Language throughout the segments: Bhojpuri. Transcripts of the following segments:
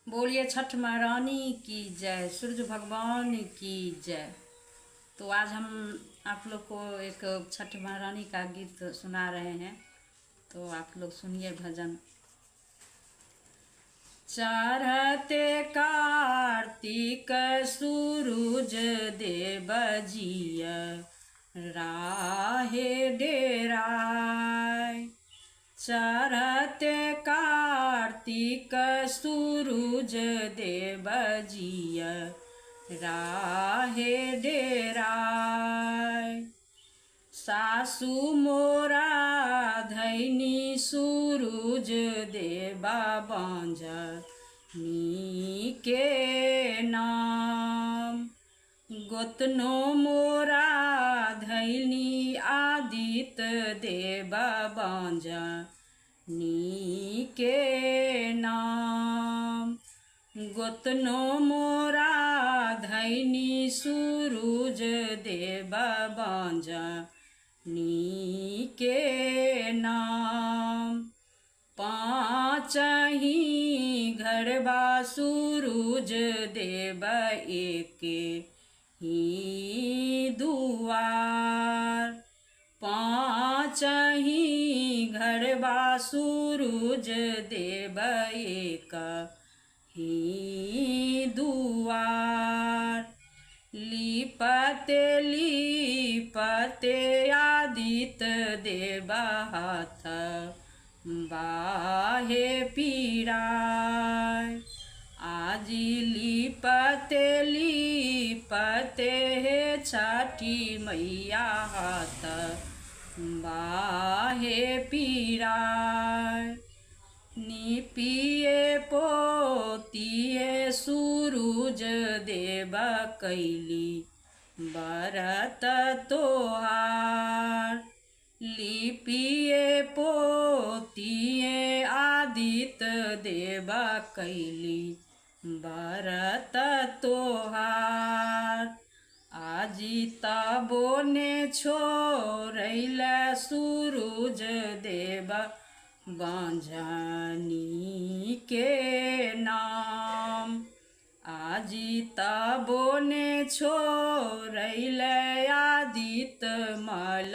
बोलिए छठ महारानी की जय, सूरज भगवान की जय। तो आज हम आप लोग को एक छठ महारानी का गीत सुना रहे हैं, तो आप लोग सुनिए भजन। चढ़ते कार्तिक सूरज देव जिया राहे डेराय। चढ़ते कार्तिक सूरज देव जिया राहे डेराय। सासु मोरा धैनी सूरज देवा बांझनी के नाम। गोतनो मोरा धैनी आदित्य देवा बांझनी के नाम। गोतनो मोरा धैनी सूरज देवा बांझनी के नाम। पाँच ही घरबा सूरज देव एक ही दुआर। पाँच ही घरबा सूरज देव एक ही दुआर। लीपते लीपते आदित्य देवा हाथ बाहे पीराय। आजी लीपते लीपते हे छठी मैया हाथ बाहे पीराय। निपिए पोतिए सूरज देव कैली बरत तोहार। लिपिए पोतिए आदित्य देव कैली बरत तोहार। आजी तबो ने छोड़ैल सूरज देव बांझनी के नाम। आजी तबो ने छोड़ैल आदित्य मल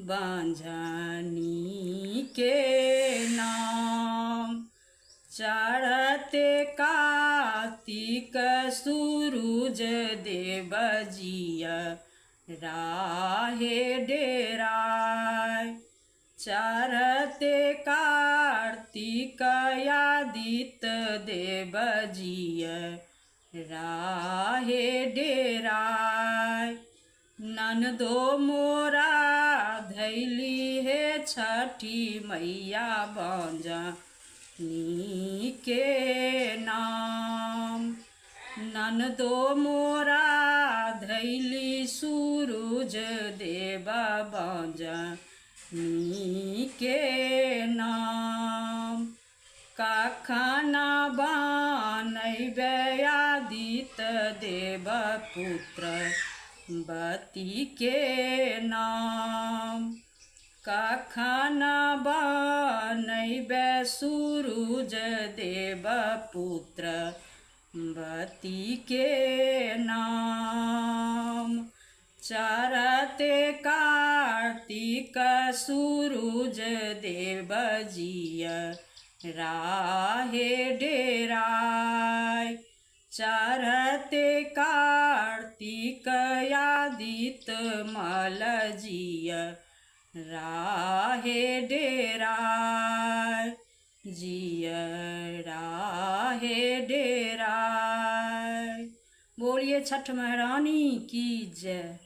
बांझनी के नाम। चढ़ते कार्तिक सूरज देव जिया राहे डेराय। चढ़ते कार्तिक आदित्य देव जिया राहे डेराय। ननदो मोरा धैली है छठी मैया बांझनी के नाम। ननदो मोरा धैली सूरज देवा बांझनी के नाम। कखना बनैबे आदित्य देव पुत्र बती के नाम। कखना बनैबे सूरज देव पुत्र बती के नाम। चढ़ते कार्तिक सूरज देव जिया राहे डेराय। चढ़ते कार्तिक आदित्य मल जिया राहे डेराय। जिया राहे डेराय। बोलिए छठ महारानी की जय।